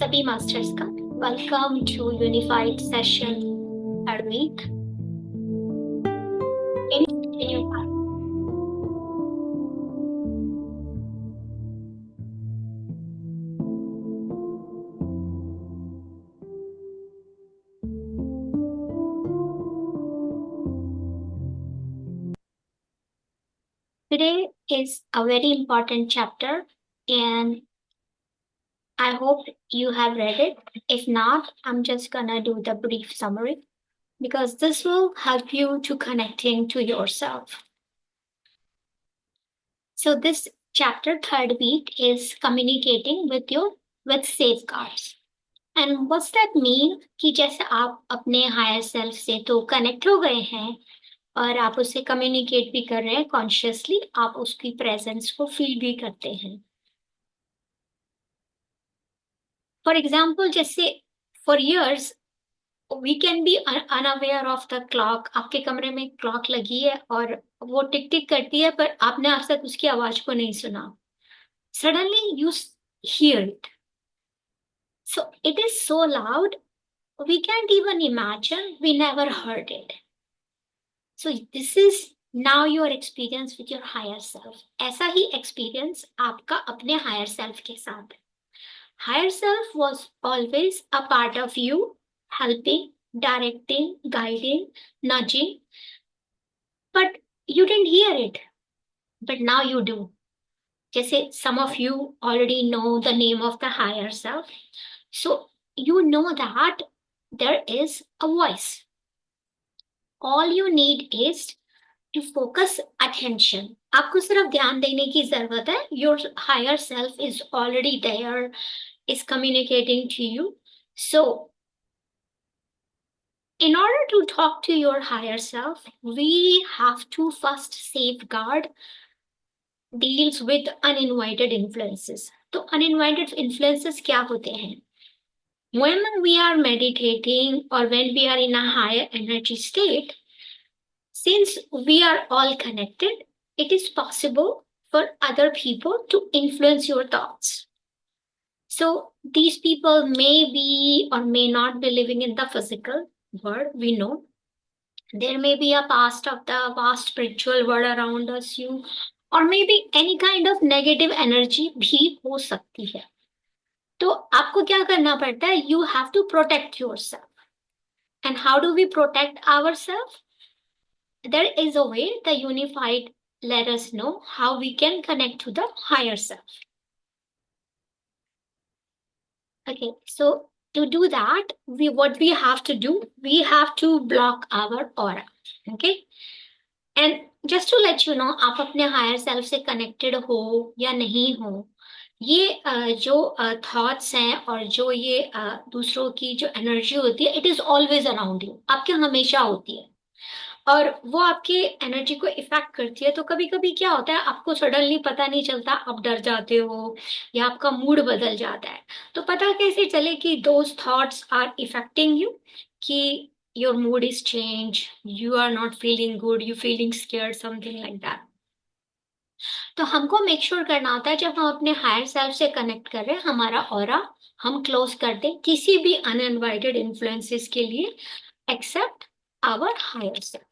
सभी मास्टर्स का welcome to unified session third week in your part. Today is a very important chapter and I hope you have read it. If not, I'm just gonna do the brief summary because this will help you to connecting to yourself. So this chapter third week is communicating with safeguards. And what's that mean कि जैसे आप अपने higher self से तो connect हो गए हैं और आप उससे कम्युनिकेट भी कर रहे हैं कॉन्शियसली, आप उसकी प्रेजेंस को फील भी करते हैं. फॉर एग्जाम्पल, जैसे for years we can be unaware of the clock. आपके कमरे में क्लॉक लगी है और वो टिक टिक करती है, पर आपने आज तक उसकी आवाज को नहीं सुना. Suddenly you here it. So it is so loud we can't even imagine we never heard it. So this is now your experience with your higher self. ऐसा ही experience आपका अपने higher self के साथ. Higher self was always a part of you, helping, directing, guiding, nudging, but you didn't hear it. But now you do. जैसे some of you already know the name of the higher self. So you know that there is a voice. All you need is to focus attention. आपको सिर्फ ध्यान देने की जरूरत है. Your higher self is already there, is communicating to you. So in order to talk to your higher self, we have to first safeguard deals with uninvited influences. तो uninvited influences क्या होते हैं? When we are meditating or when we are in a higher energy state, since we are all connected, it is possible for other people to influence your thoughts. So these people may be or may not be living in the physical world, we know. There may be a past of the vast spiritual world around us, you, or maybe any kind of negative energy भी हो सकती है. तो आपको क्या करना पड़ता है? You have to protect yourself. And how do we protect ourselves? There is a way the unified let us know how we can connect to the higher self. Okay, so to do that, what we have to do, we have to block our aura. Okay, and just to let you know, आप अपने higher self से connected हो या नहीं हो, ये जो thoughts हैं और जो ये दूसरों की जो एनर्जी होती है, it is always around you. आपके हमेशा होती है और वो आपके एनर्जी को इफेक्ट करती है. तो कभी कभी क्या होता है, आपको सडनली पता नहीं चलता, आप डर जाते हो या आपका मूड बदल जाता है. तो पता कैसे चले कि those thoughts are affecting you, कि your mood is change, you are not feeling good, you feeling scared, something like that. तो हमको मेक श्योर करना होता है जब हम अपने हायर सेल्फ से कनेक्ट कर रहे हैं, हमारा ऑरा हम क्लोज कर दें किसी भी अनइनवाइटेड इन्फ्लुएंसेस के लिए एक्सेप्ट आवर हायर सेल्फ.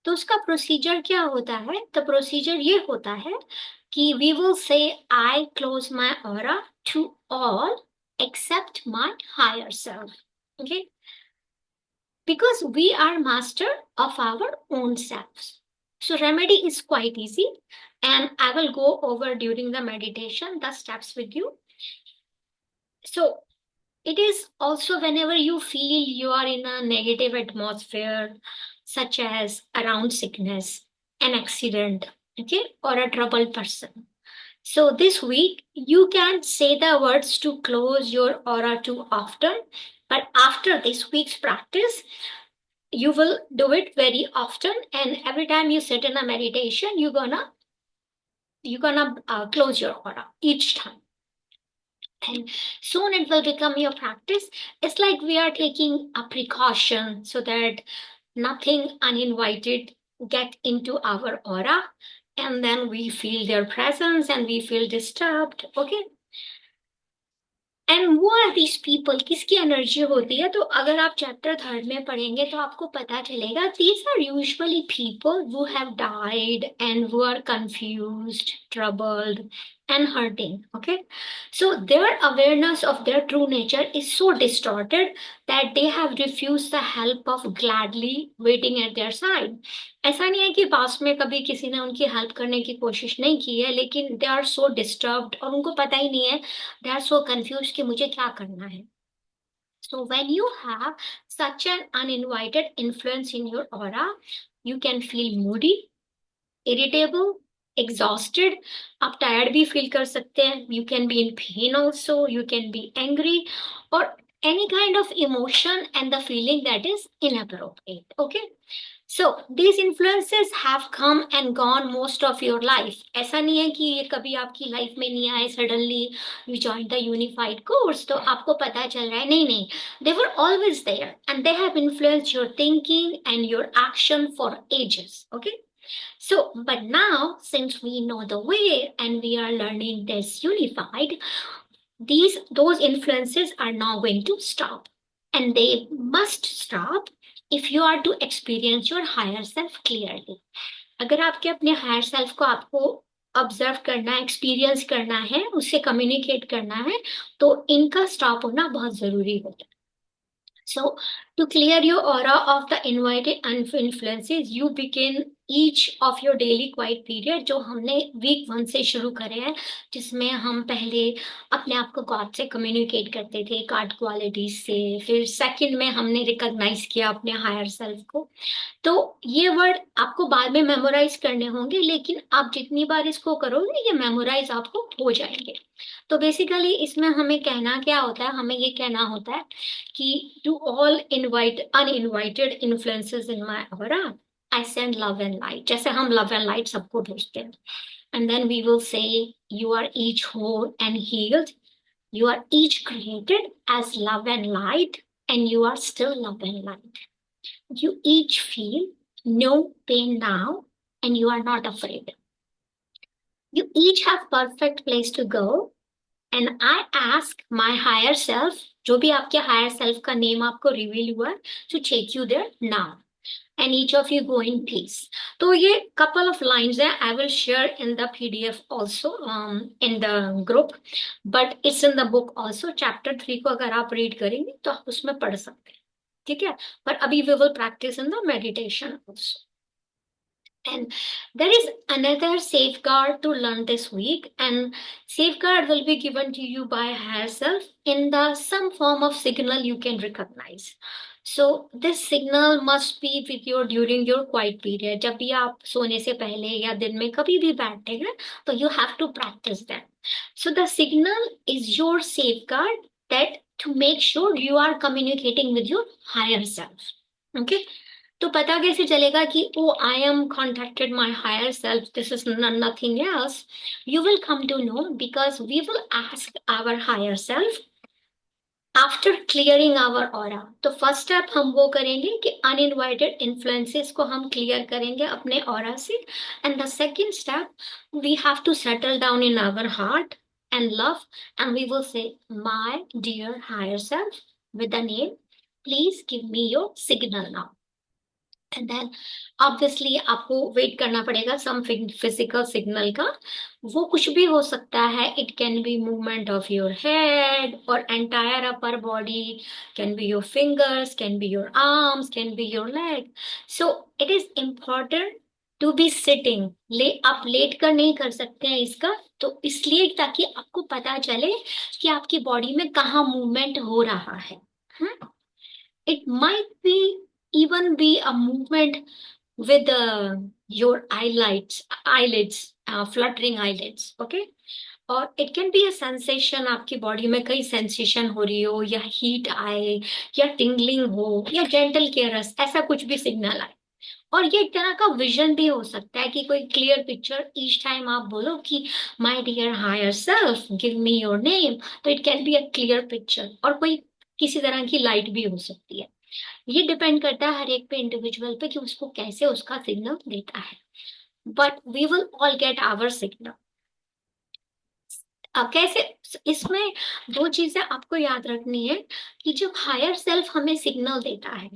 तो उसका प्रोसीजर क्या होता है? द प्रोसीजर ये होता है कि we will say I close my aura to all except my higher self. Okay, because we are master of our own selves. So remedy is quite easy and I will go over during the meditation the steps with you. So it is also whenever you feel you are in a negative atmosphere, such as around sickness, an accident, okay, or a troubled person. So this week, you can say the words to close your aura too often, but after this week's practice, you will do it very often, and every time you sit in a meditation, you're gonna close your aura each time. And soon it will become your practice. It's like we are taking a precaution so that nothing uninvited get into our aura, and then we feel their presence and we feel disturbed. Okay, and वो are these people, किसकी energy होती है? तो अगर आप chapter third में पढ़ेंगे तो आपको पता चलेगा these are usually people who have died and who are confused, troubled and hurting. Okay, so their awareness of their true nature is so distorted that they have refused the help of gladly waiting at their side. ऐसा नहीं है कि past में कभी किसी ने उनकी help करने की कोशिश नहीं की है, लेकिन दे आर सो डिस्टर्ब्ड और उनको पता ही नहीं है, they are so confused कि मुझे क्या करना है. So when you have such an uninvited influence in your aura, you can feel moody, irritable, exhausted. आप tired भी feel कर सकते हैं. You can be in pain also. You can be angry or any kind of emotion and the feeling that is inappropriate. Okay. So these influences have come and gone most of your life. ऐसा नहीं है कि ये कभी आपकी life में नहीं आए, suddenly you join the unified course तो आपको पता चल रहा है. नहीं नहीं, they were always there and they have influenced your thinking and your action for ages. Okay, so but now since we know the way and we are learning this unified, those influences are now going to stop, and they must stop if you are to experience your higher self clearly. अगर आपके अपने higher self को आपको observe करना है, experience करना है, उससे कम्युनिकेट करना है, तो इनका स्टॉप होना बहुत जरूरी होता है. So, to clear your aura of the invited influences, you begin each of your daily quiet period जो हमने वीक 1 से शुरू करे हैं, जिसमें हम पहले अपने आप को गॉड से कम्युनिकेट करते थे, कार्ड क्वालिटीज से. फिर सेकंड में हमने रिकॉग्नाइज किया अपने हायर सेल्फ को. तो ये वर्ड आपको बाद में मेमोराइज करने होंगे, लेकिन आप जितनी बार इसको करोगे ये मेमोराइज आपको हो जाएंगे. तो बेसिकली इसमें हमें कहना क्या होता है? हमें ये कहना होता है कि to all invite uninvited influences in my aura, I send love and light. जैसे हम love and light सबको भेजते हैं. And then we will say, you are each whole and healed. You are each created as love and light, and you are still love and light. You each feel no pain now, and you are not afraid. You each have perfect place to go, and I ask my higher self, जो भी आपके higher self का name आपको reveal हुआ, to take you there now and each of you go in peace. तो ये couple of lines है, I will share in the PDF also in the group, but it's in the book also. Chapter 3 को अगर आप read करेंगे तो आप उसमें पढ़ सकते हैं. ठीक है, पर अभी we will practice in the meditation also. And there is another safeguard to learn this week, and safeguard will be given to you by higher self in the some form of signal you can recognize. So this signal must be with you during your quiet period. जब भी आप सोने से पहले या दिन में कभी भी बैठे हैं, तो you have to practice that. So the signal is your safeguard that to make sure you are communicating with your higher self. Okay. तो पता कैसे चलेगा कि oh I am contacted my higher self, this is nothing else? You will come to know because we will ask our higher self after clearing our aura. तो first step हम वो करेंगे कि अनइनवाइटेड इन्फ्लुएंसेस को हम clear करेंगे अपने aura से. And the second step we have to settle down in our heart and love, and we will say, my dear higher self, with the name, please give me your signal now. And then obviously आपको wait करना पड़ेगा some physical signal का. वो कुछ भी हो सकता है. It can be movement of your head और entire upper body, can be your fingers, can be your arms, can be your leg. So it is important to be sitting. आप late कर नहीं कर सकते हैं इसका, तो इसलिए ताकि आपको पता चले कि आपकी बॉडी में कहाँ मूवमेंट हो रहा है. It might be even be a movement with your eyelids, fluttering eyelids. Okay. और it can be a sensation, आपकी बॉडी में कई सेंसेशन हो रही हो, या हीट आए, या टिंगलिंग हो, या जेंटल केयरस, ऐसा कुछ भी सिग्नल आए. और ये एक तरह का विजन भी हो सकता है कि कोई क्लियर पिक्चर ईच टाइम आप बोलो कि my dear higher self give me your name, तो it can be a clear picture. और कोई किसी तरह की लाइट भी हो सकती है. ये डिपेंड करता है हर एक पे, इंडिविजुअल पे, कि उसको कैसे उसका सिग्नल देता है. But we will all get our signal. अब कैसे, इसमें दो चीजें आपको याद रखनी है कि जब हायर सेल्फ हमें सिग्नल देता है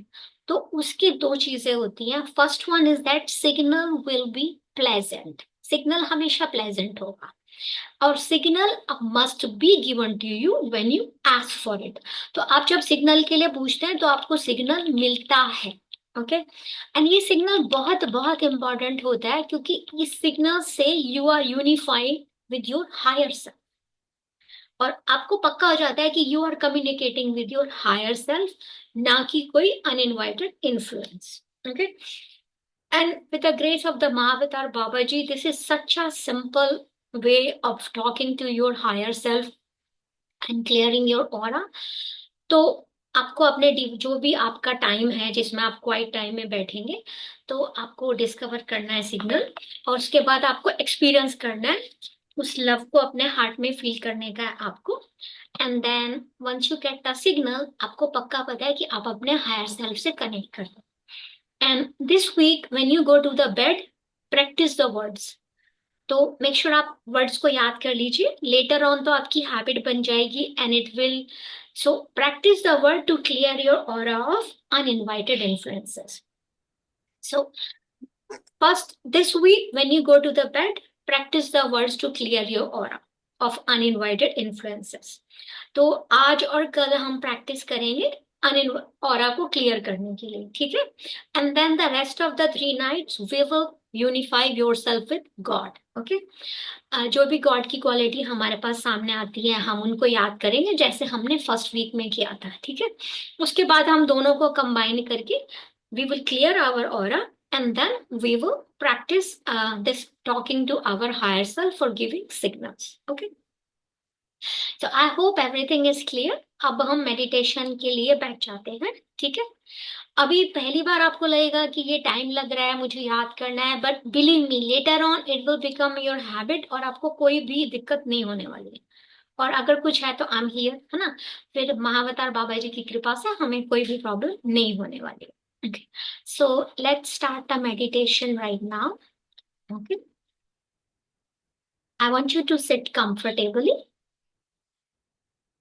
तो उसकी दो चीजें होती हैं। First one is that signal will be pleasant, signal हमेशा प्लेजेंट होगा। और signal must be given to you when you ask for it. तो आप जब सिग्नल के लिए पूछते हैं तो आपको सिग्नल मिलता है। ओके, एंड ये सिग्नल बहुत बहुत इंपॉर्टेंट होता है क्योंकि इस सिग्नल से you are unified with your higher self, और आपको पक्का हो जाता है कि you are communicating with your higher self, ना कि कोई uninvited influence. Okay, and with the grace of the Mahavatar Baba ji, this is such a simple way of talking to your higher self and clearing your aura. तो आपको अपने जो भी आपका time है जिसमें आप क्वाइट टाइम में बैठेंगे, तो आपको डिस्कवर करना है सिग्नल, और उसके बाद आपको एक्सपीरियंस करना है, उस लव को अपने हार्ट में फील करने का है आपको। And then once you get the signal, आपको पक्का पता है कि आप अपने हायर सेल्फ से कनेक्ट कर दो। And this week when you go to the bed, practice the words. तो मेक श्योर आप वर्ड्स को याद कर लीजिए, लेटर ऑन तो आपकी हैबिट बन जाएगी and it will, so practice the word to clear your aura of uninvited influences. So first this week when you go to the bed, practice the words to clear your aura of uninvited influences. तो आज और कल हम practice करेंगे Anil aura को clear करने के लिए, ठीक है। And then the rest of the 3 nights we will unify yourself with God. Okay, जो भी गॉड की क्वालिटी हमारे पास सामने आती है हम उनको याद करेंगे जैसे हमने फर्स्ट वीक में किया था, ठीक है। उसके बाद हम दोनों को कंबाइन करके we will clear our aura and then we will practise this talking to our higher self for giving signals. Okay, तो I hope everything is clear. अब हम मेडिटेशन के लिए बैठ जाते हैं, ठीक है। अभी पहली बार आपको लगेगा कि ये टाइम लग रहा है, मुझे याद करना है, but believe me later on it will become your habit और आपको कोई भी दिक्कत नहीं होने वाली है। और अगर कुछ है तो आई एम हियर, है ना। फिर महावतार बाबा जी की कृपा से हमें कोई भी प्रॉब्लम नहीं होने वाली है। Okay, so let's start the meditation right now. Okay, I want you to sit comfortably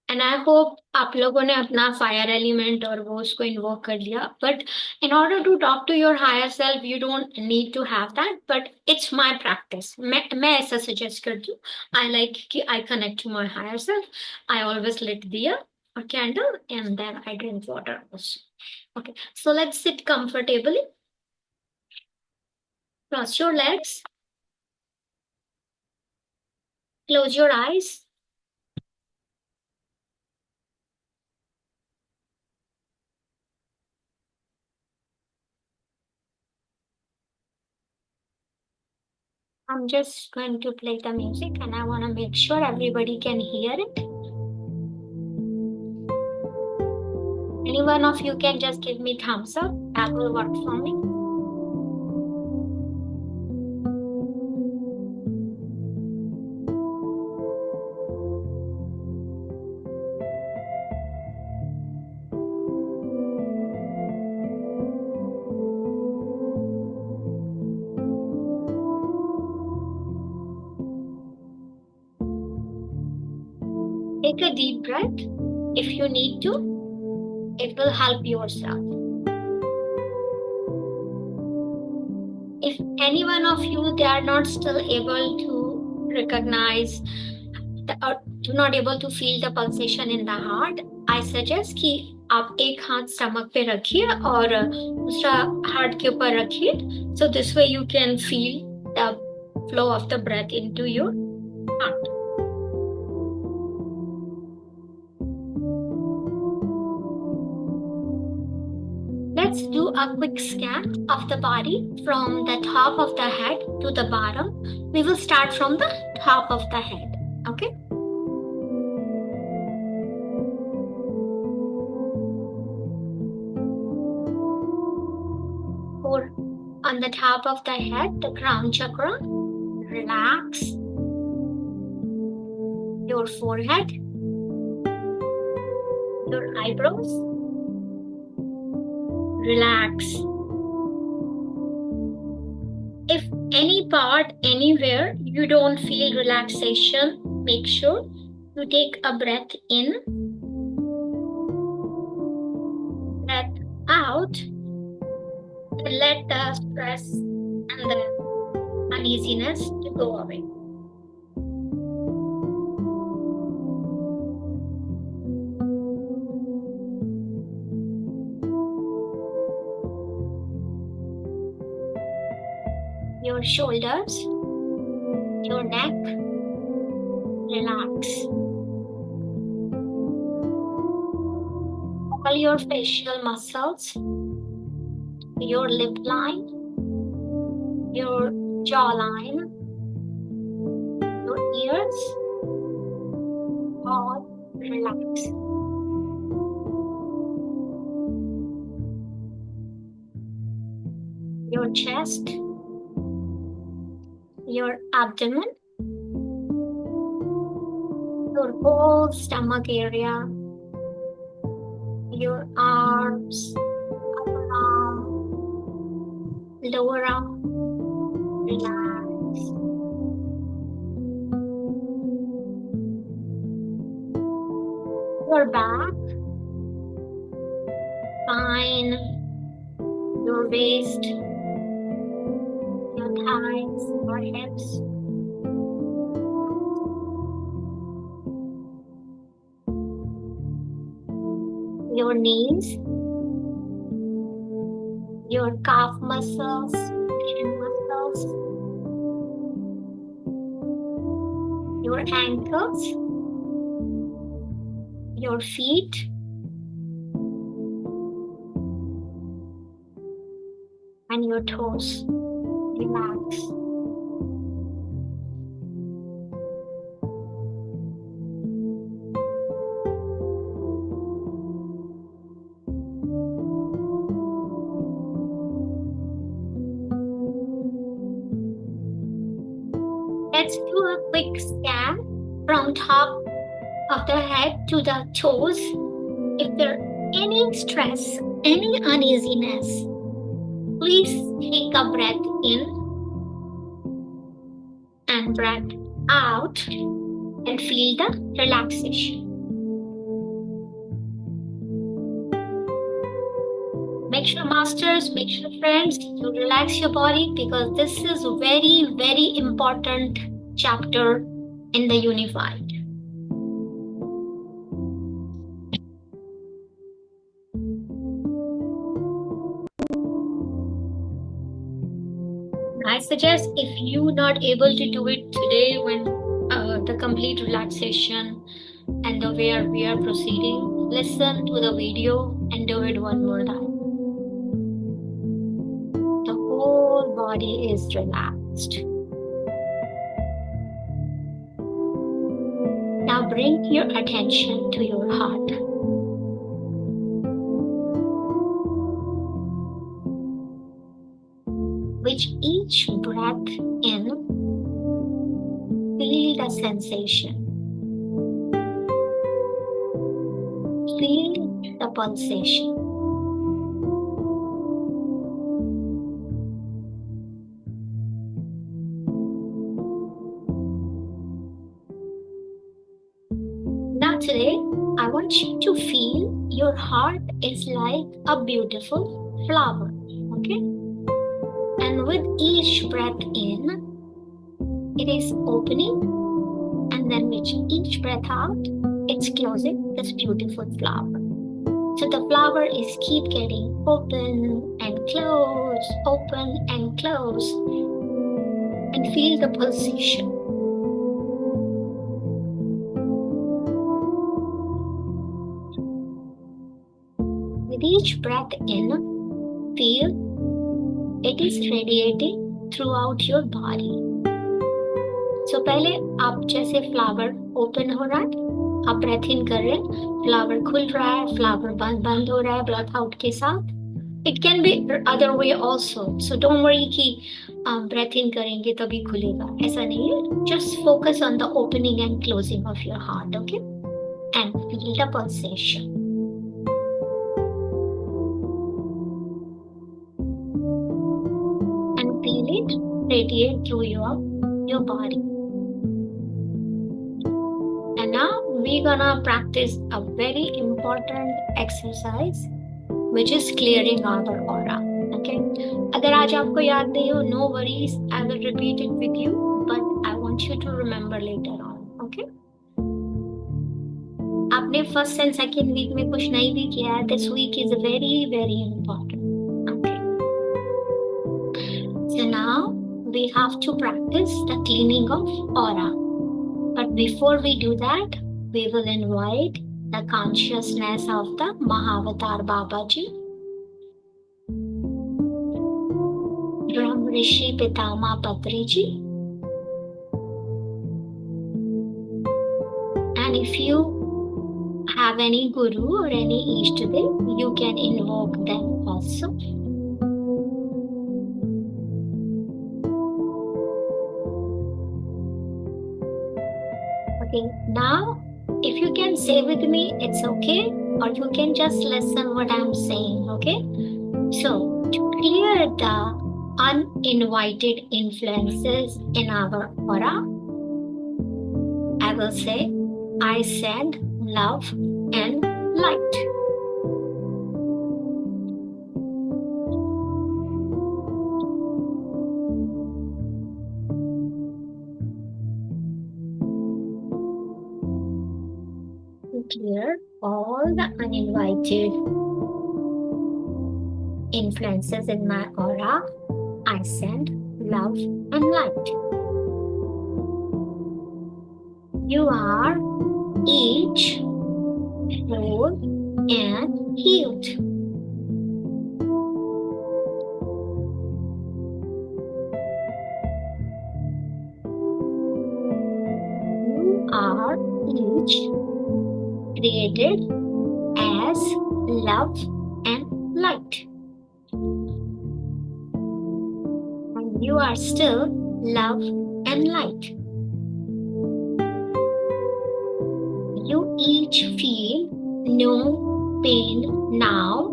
and I hope आप लोगों ने अपना फायर एलिमेंट और वो उसको इन्वोक कर लिया, but in order to talk to your higher self you don't need to have that, but it's my practice. मैं ऐसा सजेस्ट करती हूँ। आई लाइक कि I connect to my higher self, I always lit diya और candle and then I drink water also. Okay, so let's sit comfortably, cross your legs, close your eyes. I'm just going to play the music and I want to make sure everybody can hear it. Any one of you can just give me thumbs up. That will work for me. Take a deep breath if you need to. It will help yourself. If any one of you they are not still able to recognize or do not able to feel the pulsation in the heart, I suggest कि आप एक हाथ stomach पे रखिए और दूसरा heart के ऊपर रखिए, so this way you can feel the flow of the breath into your heart. Let's do a quick scan of the body from the top of the head to the bottom. We will start from the top of the head. Okay. For on the top of the head, the crown chakra. Relax your forehead, your eyebrows. Relax. If any part anywhere you don't feel relaxation, make sure you take a breath in, breath out, and let the stress and the uneasiness to go away. Your shoulders, your neck, relax. All your facial muscles, your lip line, your jawline, your ears, all relax. Your chest, your abdomen, your whole stomach area, your arms, upper arm, lower arm, relax. Your back, spine, your waist, your thighs or hips. Your knees, your calf muscles, shin muscles, your ankles, your feet, and your toes. Relax. Let's do a quick scan from top of the head to the toes. If there any stress, any uneasiness, please take a breath in and breath out and feel the relaxation. Make sure, masters, make sure, friends, you relax your body because this is a very, very important chapter in the Unified. I suggest if you're not able to do it today when the complete relaxation and the way we are proceeding, listen to the video and do it one more time. The whole body is relaxed. Now bring your attention to your heart. With each breath in, feel the sensation. Feel the pulsation. Now today, I want you to feel your heart is like a beautiful flower, okay? And with each breath in, it is opening, and then with each breath out, it's closing this beautiful flower. So the flower is keep getting open and close, open and close, and feel the pulsation. With each breath in, feel it is radiating throughout your body. So पहले आप जैसे flower open हो रहा है, आप breath in कर रहे हैं, फ्लावर खुल रहा है, फ्लावर बंद हो रहा है ब्रेथ आउट के साथ. It can be other way also. So don't worry कि ब्रेथ इन करेंगे तभी खुलेगा, ऐसा नहीं है. Just focus on the opening and closing of your heart, okay? And feel the pulsation. Feel it radiate through your body. we gonna practice a very important exercise which is clearing our aura. Okay? अगर आज आपको याद नहीं हो, no worries, I will repeat it with you, but I want you to remember later on. Okay? आपने first and second week में कुछ नहीं भी किया है, this week is very very important. Okay? So now we have to practice the cleaning of aura. But before we do that, we will invite the consciousness of the Mahavatar Babaji, Brahm Rishi Pitama Patri Ji. And if you have any guru or any Ishtadev, you can invoke them also. Okay, now if you can say with me, it's okay, or you can just listen what I'm saying. Okay, so to clear the uninvited influences in our aura, I will say, I send love and light. To clear all the uninvited influences in my aura, I send love and light. You are each whole and healed. You are each created as love and light. And you are still love and light. You each feel no pain now,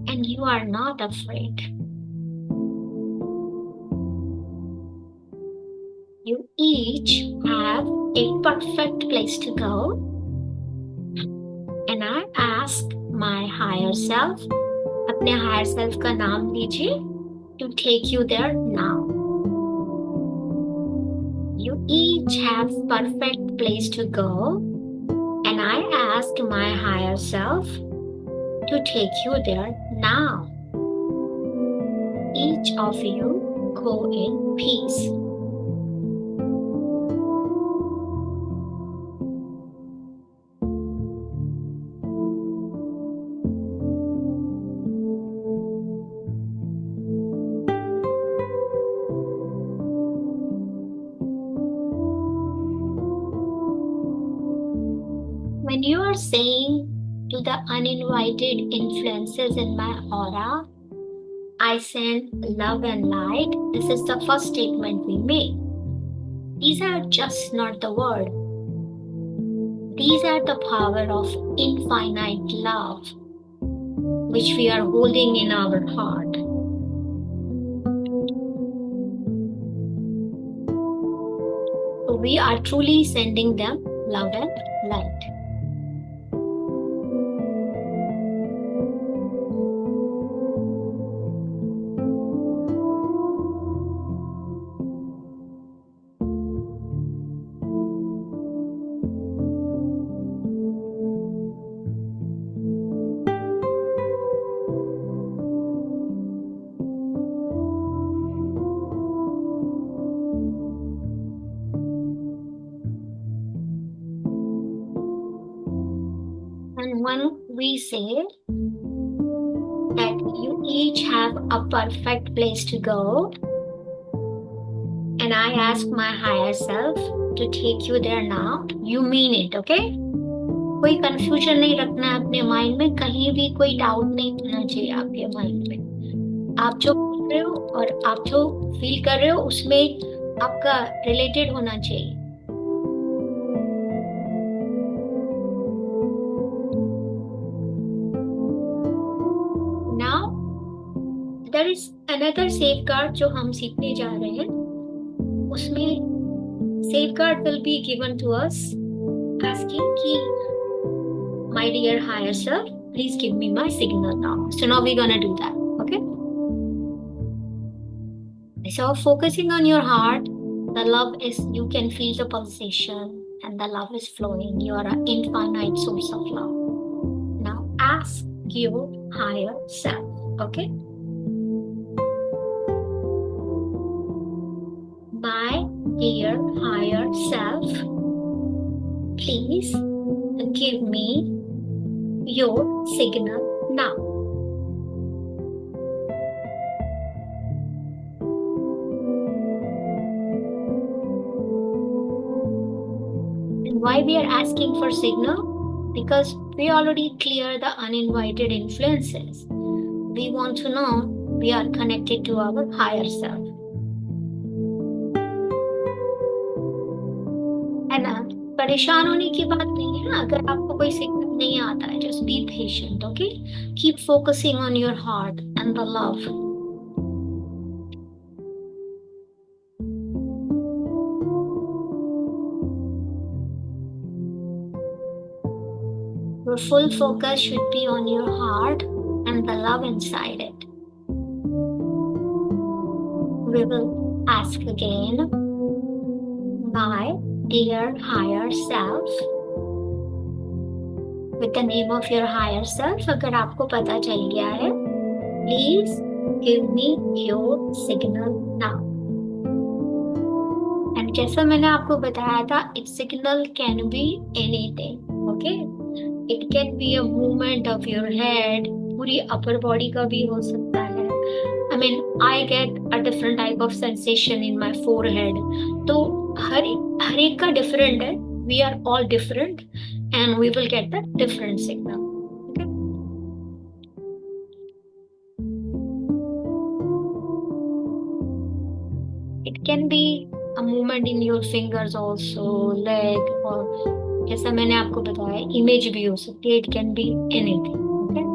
and you are not afraid. You each have a perfect place to go, and I ask my higher self, अपने higher self का नाम लीजिए, to take you there now. You each have perfect place to go, and I ask my higher self to take you there now. Each of you go in peace. When you are saying to the uninvited influences in my aura, I send love and light, this is the first statement we make. These are just not the word. These are the power of infinite love, which we are holding in our heart. So we are truly sending them love and light. And when we say that you each have a perfect place to go, and I ask my higher self to take you there now, you mean it, okay? कोई confusion नहीं रखना है अपने mind में, कहीं भी कोई doubt नहीं होना चाहिए आपके माइंड में. आप जो बोल रहे हो और आप जो फील कर रहे हो उसमें आपका रिलेटेड होना चाहिए. Now there is another safeguard जो हम सीखने जा रहे हैं. उसमें safeguard will be given to us asking ki, my dear higher self, please give me my signal now. So now we're gonna do that. Okay. So focusing on your heart, the love is, you can feel the pulsation and the love is flowing. You are an infinite source of love. Now ask your higher self. Okay. My dear higher self, please give me your signal now. And why we are asking for signal? Because we already clear the uninvited influences. We want to know we are connected to our higher self. है ना? परेशान होने की बात नहीं है अगर आपको कोई सिग्नल नहीं आता है. Just be patient, okay? Keep focusing on your heart and the love. Your full focus should be on your heart and the love inside it. We will ask again, my dear higher self, with the name of your higher self. अगर आपको पता चल गया है, please give me your signal now. And जैसा मैंने आपको बताया था, its signal can be anything, okay? It can be a movement of your head, पूरी upper body का भी हो सकता है. I mean, I get a different type of sensation in my forehead. तो हर एक का different है. We are all different, and we will get the different signal. Okay. It can be a movement in your fingers also, leg, or जैसा मैंने आपको बताया, image भी हो सकती है. It can be anything. Okay.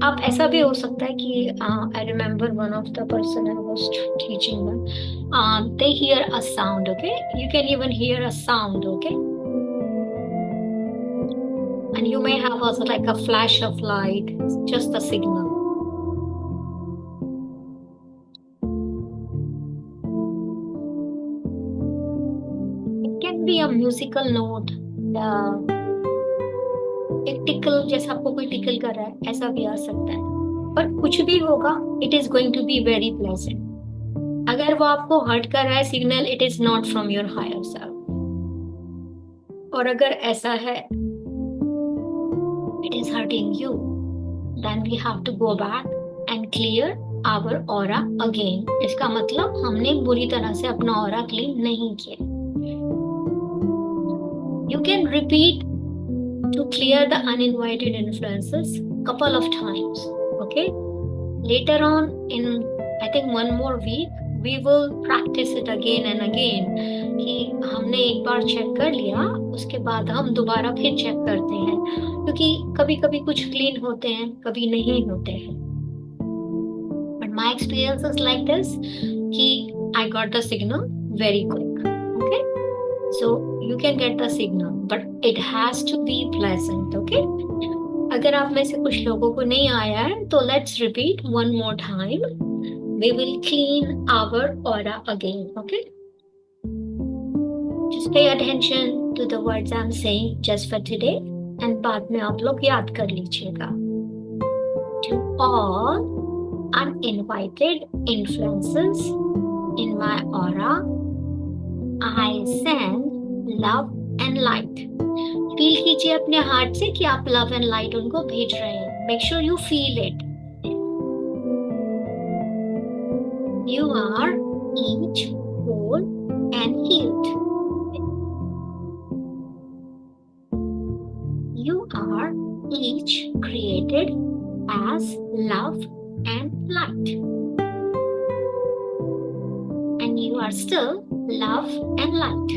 अब ऐसा भी हो सकता है कि I remember one of the person I was teaching them, they hear a sound, okay? You can even hear a sound, okay? And you may have also like a flash of light, just a signal. It can be a musical note, एक tackle, जैसा आपको कोई tackle कर रहा है, ऐसा भी आ सकता है. पर कुछ भी होगा, it is going to be very pleasant. अगर वो आपको हर्ट कर रहा है signal, it is not from your higher self. और अगर ऐसा है, it is hurting you, then we have to go back and clear our aura again. इसका मतलब हमने बुरी तरह से अपना aura clean नहीं किया. You can repeat to clear the uninvited influences couple of times, okay? Later on in, I think, 1 more week, we will practice it again and again. कि हमने एक बार चेक कर लिया, उसके बाद हम दोबारा फिर चेक करते हैं, क्योंकि कभी कभी कुछ क्लीन होते हैं, कभी नहीं होते हैं. But my experience is like this, कि I got the signal very quick, okay? So you can get the signal, but it has to be pleasant, okay? अगर आप में से कुछ लोगों को नहीं आया है, तो let's repeat 1 more time. We will clean our aura again, okay? Just pay attention to the words I'm saying just for today, and बाद में आप लोग याद कर लीजिएगा. To all uninvited influences in my aura, I send love and light. Feel कीजिए अपने heart से कि आप लव एंड लाइट उनको भेज रहे हैं. Make sure you feel it. You are each whole and healed. You are each created as love and light. And you are still love and light.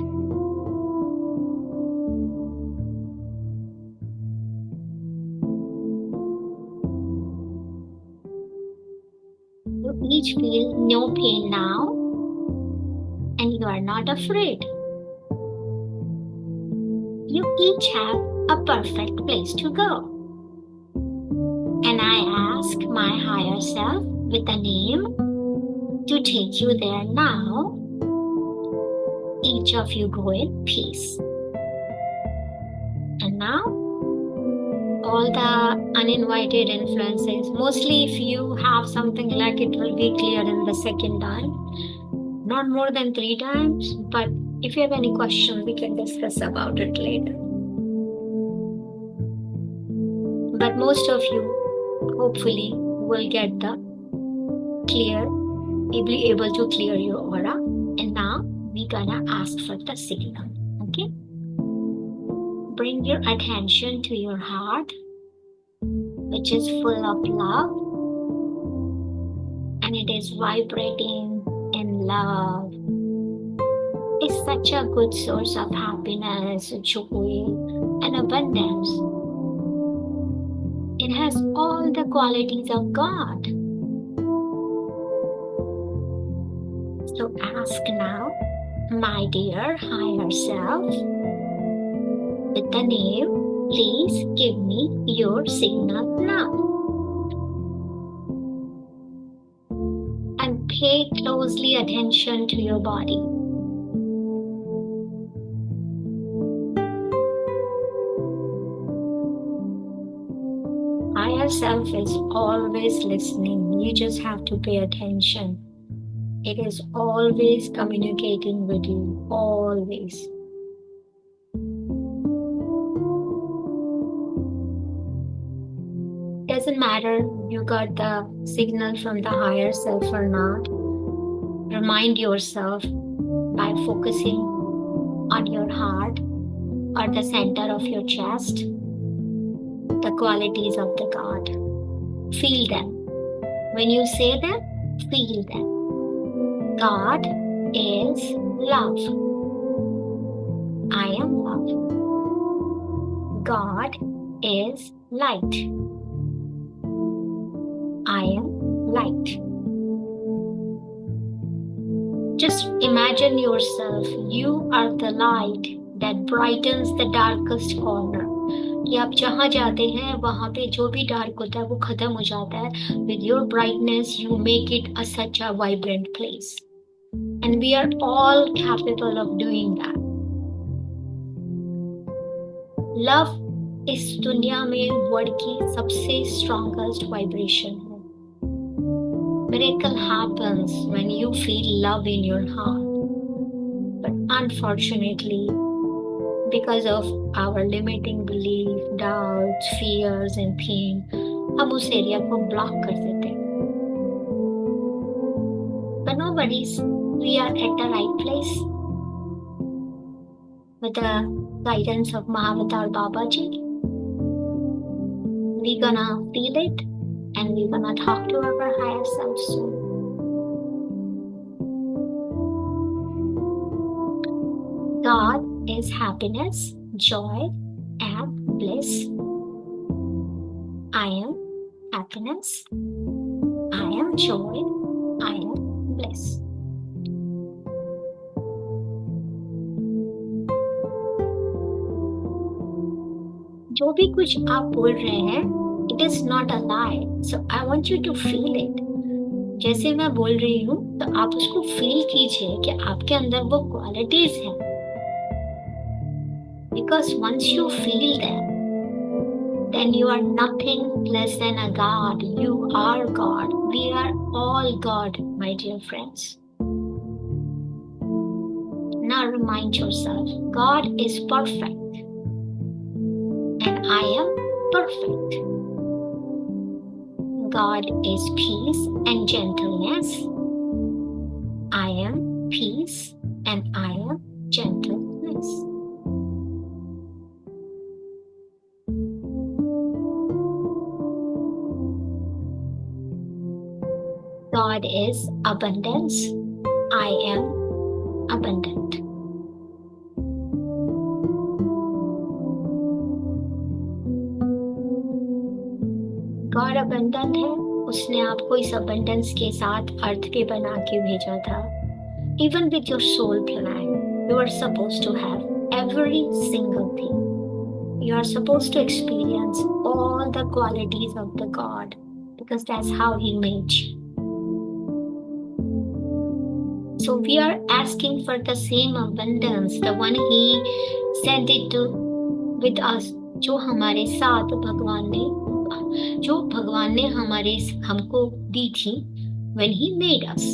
You each feel no pain now, and you are not afraid. you each have a perfect place to go. And I ask my higher self with a name to take you there now. Each of you go in peace. And now, all the uninvited influences, mostly if you have something like it will be clear in the second time, not more than 3 times, but if you have any questions, we can discuss about it later. But most of you, hopefully, will get the clear, be able to clear your aura. And now, we're gonna ask for the signal, okay? Bring your attention to your heart, which is full of love, and it is vibrating in love. It's such a good source of happiness, joy, and abundance. It has all the qualities of God. So ask now, my dear higher self, with the name, please give me your signal now. And pay closely attention to your body. Higher self is always listening. You just have to pay attention. It is always communicating with you, always. Doesn't matter you got the signal from the higher self or not. Remind yourself by focusing on your heart or the center of your chest, the qualities of the God. Feel them. When you say them, feel them. God is love. I am love. God is light. I am light. Just imagine yourself, you are the light that brightens the darkest corner. कि आप जहाँ जाते हैं वहाँ पे जो भी dark होता है वो खत्म हो जाता है. With your brightness you make it such a vibrant place. And we are all capable of doing that. Love इस दुनिया में वर्ड की सबसे strongest vibration है. Miracle happens when you feel love in your heart. But unfortunately, because of our limiting belief, doubts, fears and pain, हम उस area को block कर देते हैं. But no worries, we are at the right place. With the guidance of Mahavatar Babaji, we're gonna feel it and we're gonna talk to our higher self soon. God is happiness, joy, and bliss. I am happiness. I am joy. I am bliss. जो भी कुछ आप बोल रहे हैं, it is not a lie. So I want you to feel it. जैसे मैं बोल रही हूँ, तो आप उसको फील कीजिए कि आपके अंदर वो क्वालिटीज हैं. Because once you feel them, then you are nothing less than a God. You are God. We are all God, my dear friends. Now remind yourself, God is perfect. And I am perfect. God is peace and gentleness. I am peace and I am gentleness. God is abundance. I am abundant. God abundant है. उसने आपको इस abundance के साथ अर्थ पे बना के भेजा था. Even with your soul plan, you are supposed to have every single thing. You are supposed to experience all the qualities of the God because that's how He made you. So we are asking for the same abundance, the one He sent it to with us, जो हमारे साथ भगवान ने हमको दी थी when He made us.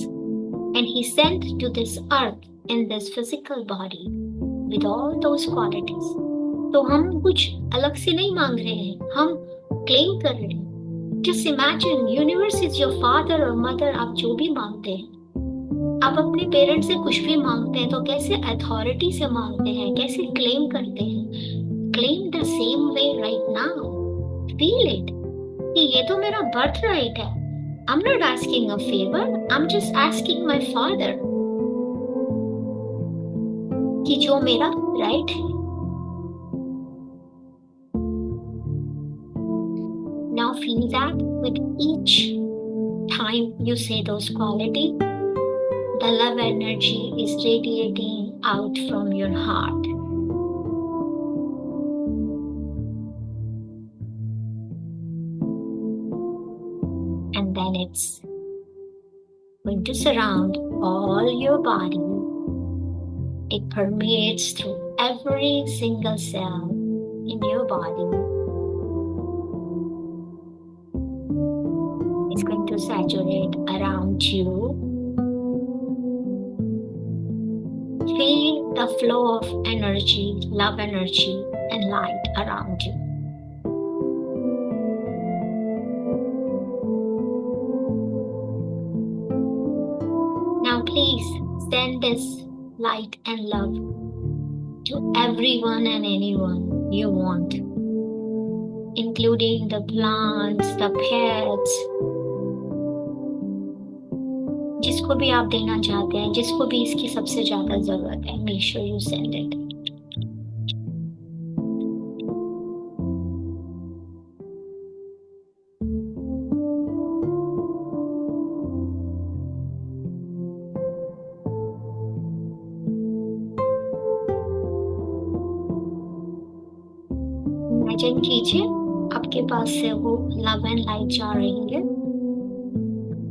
And He sent to this earth in this physical body with all those qualities. तो हम कुछ अलग से नहीं मांग रहे हैं, हम क्लेम कर रहे हैं. Just imagine, universe is your father or mother. आप जो भी मांगते हैं, आप अपने पेरेंट्स से कुछ भी मांगते हैं तो कैसे अथॉरिटी से मांगते हैं, कैसे क्लेम करते हैं. Claim the same way right now. Feel it कि ये तो मेरा बर्थ राइट है. I'm not asking a favor. I'm just asking my father कि जो मेरा राइट है. Now feel that with each time you say those qualities, the love energy is radiating out from your heart. And then it's going to surround all your body. It permeates through every single cell in your body. It's going to saturate around you. Feel the flow of energy, love energy, and light around you. Now please send this light and love to everyone and anyone you want, including the plants, the pets, जिसको भी आप देना चाहते हैं, जिसको भी इसकी सबसे ज्यादा जरूरत है. Make sure you send it. Imagine कीजिए आपके पास से वो लव एंड लाइट जा रही है,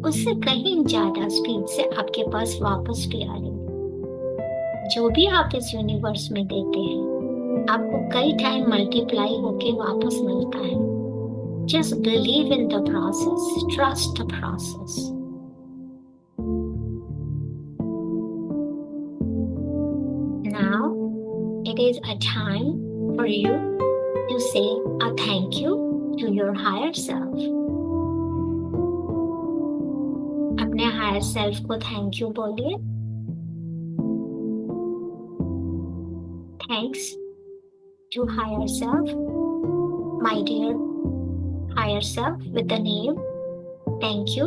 उससे कहीं ज्यादा स्पीड से आपके पास वापस भी आ रही है. जो भी आप इस यूनिवर्स में देते हैं आपको कई टाइम मल्टीप्लाई होके वापस मिलता है. Just believe in the process, trust the process. Now it is a time for you to say a thank you to your higher self. अपने हायर सेल्फ को थैंक यू बोलिए. Thanks to higher self, my dear higher self with the name. Thank you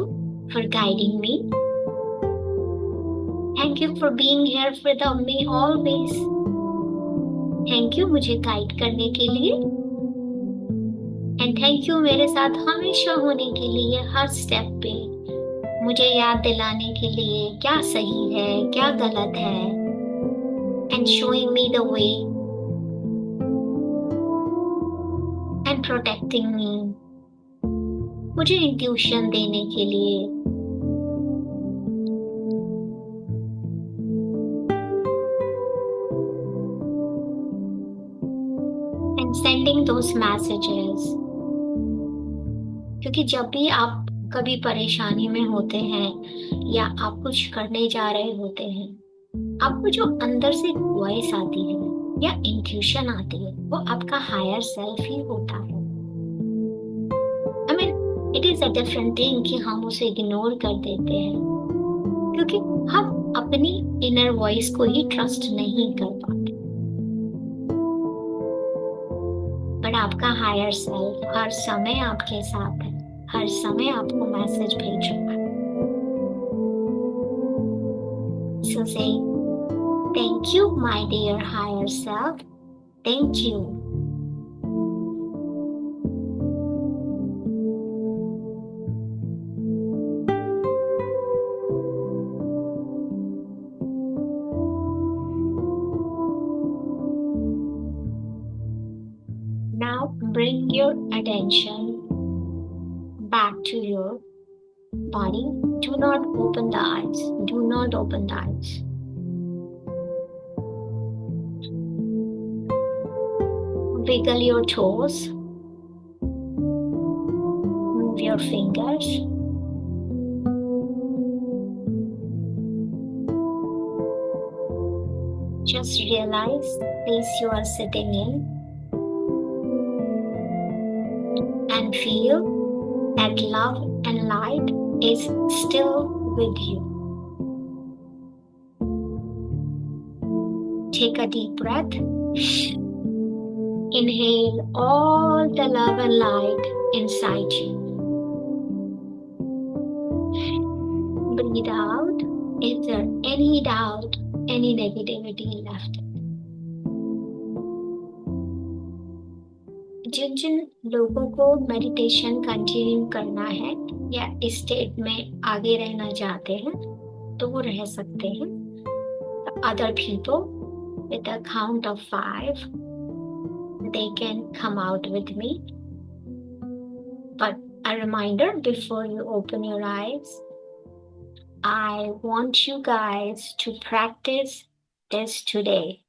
for guiding me. Thank you for being here with me always. Thank you मुझे guide करने के लिए. And thank you मेरे साथ हमेशा होने के लिए, हर स्टेप पे मुझे याद दिलाने के लिए क्या सही है क्या गलत है. And showing me the way and protecting me. मुझे इंट्यूशन देने के लिए. And sending those messages. क्योंकि जब भी आप कभी परेशानी में होते हैं या आप कुछ करने जा रहे होते हैं, आपको जो अंदर से वॉइस आती है या इंट्यूशन आती है वो आपका हायर सेल्फ ही होता है. I mean, it is a different thing कि हम उसे इग्नोर कर देते हैं क्योंकि हम अपनी इनर वॉइस को ही ट्रस्ट नहीं कर पाते. पर आपका हायर सेल्फ हर समय आपके साथ है, हर समय आपको मैसेज भेज रहा है. So say, thank you, my dear higher self. Thank you. bring your attention back to your body. Do not open the eyes. Do not open the eyes. Wiggle your toes. Move your fingers. Just realize the place you are sitting in and feel that love and light is still with you. Take a deep breath. Inhale all the love and light inside you. Breathe out. Is there any doubt, any negativity left? जिन जिन लोगों को meditation continue करना है या इस state में आगे रहना चाहते हैं तो वो रह सकते हैं. The other people with a count of 5 they can come out with me. But a reminder before you open your eyes, I want you guys to practice this today.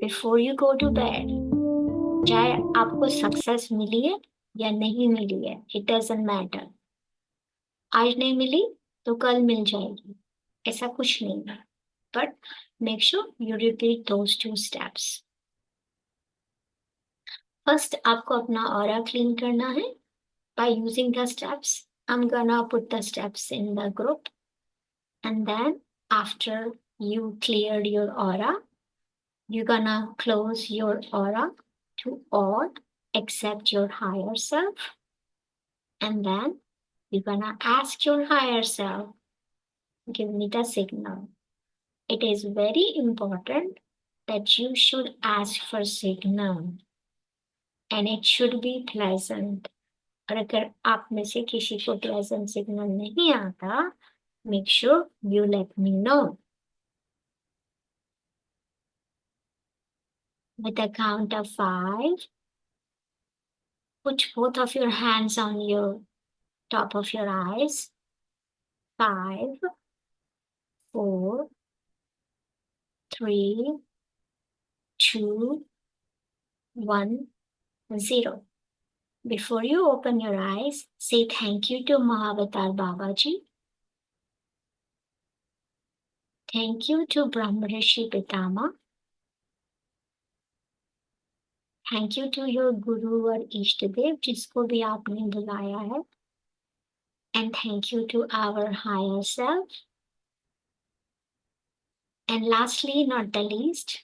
Before you go to bed, चाहे आपको success मिली है या नहीं मिली है, it doesn't matter. आज नहीं मिली तो कल मिल जाएगी, ऐसा कुछ नहीं है. But make sure you repeat those 2 steps. First, आपको अपना aura clean करना है. By using the steps, I'm gonna put the steps in the group. And then after you cleared your aura, you're gonna close your aura to all except your higher self. And then you're gonna ask your higher self, give me the signal. It is very important that you should ask for signal. And it should be pleasant. और अगर आप में से किसी को pleasant signal नहीं आता, make sure you let me know. With a count of 5, put both of your hands on your top of your eyes. 5, 4, 3, 2, 1, 0. Before you open your eyes, say thank you to Mahavatar Babaji. Thank you to Brahmarishi Pitama. Thank you to your Guru और Ishtadev जिसको भी आपने बुलाया है. And thank you to our higher self. And lastly, not the least,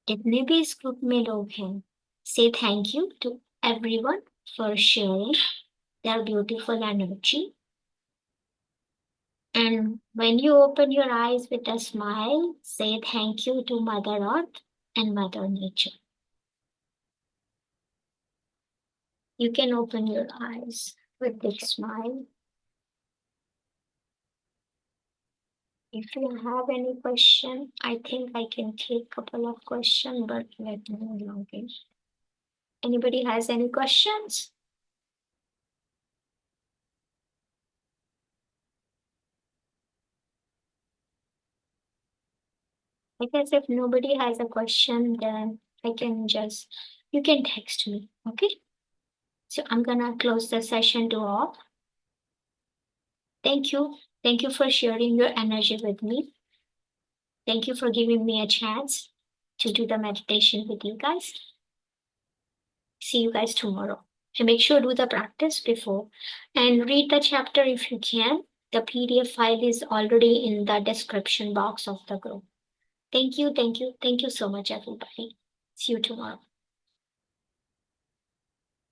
जितने भी इस group में लोग हैं, say thank you to everyone for sharing their beautiful energy. And when you open your eyes with a smile, say thank you to Mother Earth and Mother Nature. You can open your eyes with big smile. If you have any question, I think I can take a couple of questions, but let me log in. Anybody has any questions? I guess if nobody has a question, then you can text me, okay? So I'm gonna close the session to all. Thank you. Thank you for sharing your energy with me. Thank you for giving me a chance to do the meditation with you guys. See you guys tomorrow. And make sure to do the practice before and read the chapter if you can. The PDF file is already in the description box of the group. Thank you so much, everybody. See you tomorrow.